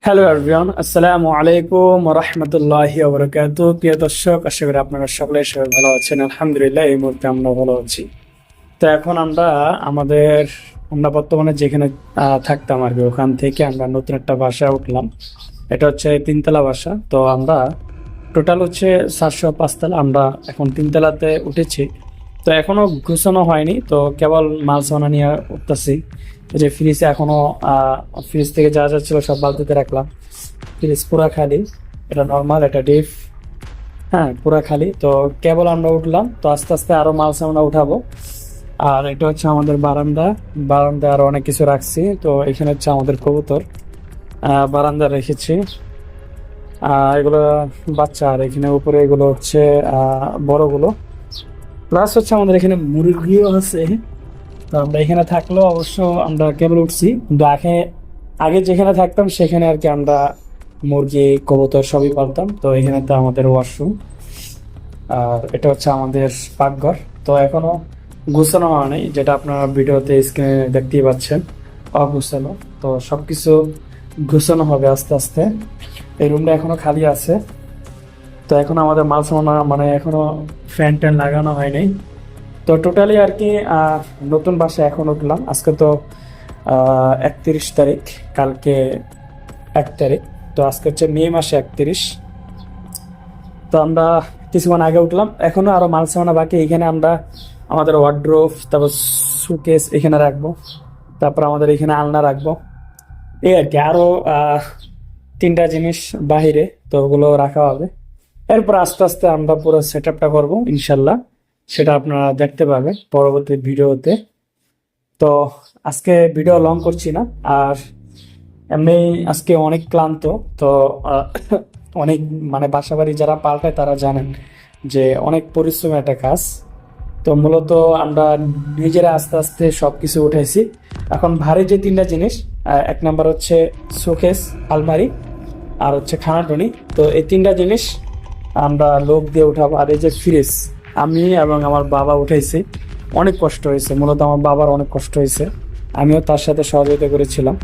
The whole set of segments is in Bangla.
হ্যালো এভরিওয়ান, আসসালামু আলাইকুম ওয়া রাহমাতুল্লাহি ওয়া বারাকাতুহু। প্রিয় দর্শক, আশা করি আপনারা সবাই ভালো আছেন। আলহামদুলিল্লাহ, এই মুহূর্তে আমরা ভালো আছি। তো এখন আমরা বর্তমানে যেখানে থাকতাম আর কি, ওখান থেকে আমরা নতুন একটা বাসায় উঠলাম। এটা হচ্ছে তিনতলা বাসা। তো আমরা টোটাল হচ্ছে 405 তলা, আমরা এখন তিনতলাতে উঠেছি। তো এখনো গুছানো হয়নি, তো কেবল মাল সামানা নিয়ে উঠতেছি। এই যে ফ্রিজে এখনো ফ্রিজ থেকে যা যা ছিল সব বালতিতে রাখলাম। ফ্রিজ পুরা খালি, এটা নর্মাল, এটা ডিপ, হ্যাঁ পুরা খালি। তো কেবল আমরা উঠলাম, তো আস্তে আস্তে আরো মাল সামানা উঠাবো। আর এটা হচ্ছে আমাদের বারান্দা। বারান্দা আরো অনেক কিছু রাখছি। তো এখানে হচ্ছে আমাদের কবুতর, বারান্দা রেখেছি। এগুলো বাচ্চা, আর এখানে উপরে এগুলো হচ্ছে বড়গুলো। প্লাস হচ্ছে আমাদের এখানে মুরগিও আছে। তো আমরা এখানে থাকলেও অবশ্য আমরা কেবল উঠছি, কিন্তু আগে আগে যেখানে থাকতাম সেখানে আর কি আমরা মুরগি কবুতর সবই পালতাম। তো এখানে তো আমাদের ওয়াশরুম, আর এটা হচ্ছে আমাদের পাকঘর। তো এখনো গুছানো হয়নি, যেটা আপনারা ভিডিওতে স্ক্রিনে দেখতেই পাচ্ছেন, অগুছানো। তো সবকিছু গুছানো হবে আস্তে আস্তে। এই রুমটা এখনো খালি আছে। তো এখন আমাদের মাল সামানা মানে এখনো ফ্যান ট্যান লাগানো হয়নি। তো টোটালি আর কি নতুন বাসায় এখন উঠলাম। আজকে তো 31 তারিখ, কালকে 1 তারিখ। তো আজকে হচ্ছে মে মাসে 31। তো আমরা কিছুক্ষণ আগে উঠলাম, এখনো আরো মাল সামানা বাকি। এখানে আমরা আমাদের ওয়ার্ড্রোব, তারপর সুকেস এখানে রাখবো, তারপর আমাদের এখানে আলনা রাখবো। এই আর কি, আরো 3টা জিনিস বাহিরে, তো ওগুলো রাখা হবে। এরপর আস্তে আস্তে আমরা পুরো সেট আপটা করবো ইনশাল্লাহ। সেটা আপনারা দেখতে পাবেন পরবর্তী ভিডিওতে। তো আজকে ভিডিও লং করছি না। আর এমনি আজকে অনেক ক্লান্ত। তো অনেক মানে বাসাবাড়ি যারা পাল্টায় তারা জানেন যে অনেক পরিশ্রমের একটা কাজ। তো মূলত আমরা নিজেরা আস্তে আস্তে সবকিছু উঠাইছি। এখন ভারী যে 3টা জিনিস, 1 নাম্বার হচ্ছে শোকেস, আলমারি, আর হচ্ছে খানাটুনি। তো এই 3টা জিনিস আমরা লোক দিয়ে উঠাবো। আর এই যে ফ্রিজ, আমি এবং আমার বাবা উঠাইছি। অনেক কষ্ট হয়েছে, মূলত আমার বাবার অনেক কষ্ট হয়েছে, আমিও তার সাথে সহযোগিতা করেছিলাম।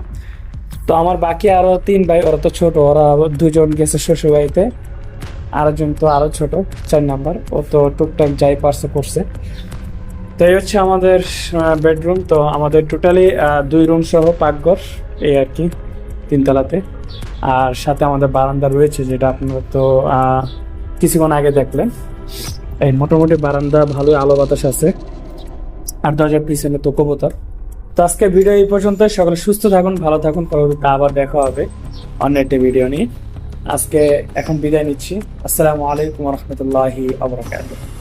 তো আমার বাকি আরো 3 ভাই, ওরা তো ছোট, ওরা 2জন গেছে শ্বশুর বাড়িতে, আরেকজন তো আরো ছোট, 4 নাম্বার, ও তো টুকটাক যাই পারছে করছে। তো এই হচ্ছে আমাদের বেডরুম। তো আমাদের টোটালি 2 রুম সহ পাকঘর, এই আর কি, তিনতলাতে। আর সাথে আমাদের বারান্দা রয়েছে, যেটা আপনারা তো কিছুক্ষণ আগে দেখলেন। এই মোটামুটি বারান্দা, ভালোই আলো বাতাস আছে। আর দরজার পিছনে তো কবুতর। তো আজকে ভিডিও এই পর্যন্ত। সকলে সুস্থ থাকুন, ভালো থাকুন। পরবর্তীতে আবার দেখা হবে অন্য একটি ভিডিও নিয়ে। আজকে এখন বিদায় নিচ্ছি। আসসালামু আলাইকুম ওয়া রাহমাতুল্লাহি ওয়া বারাকাতুহু।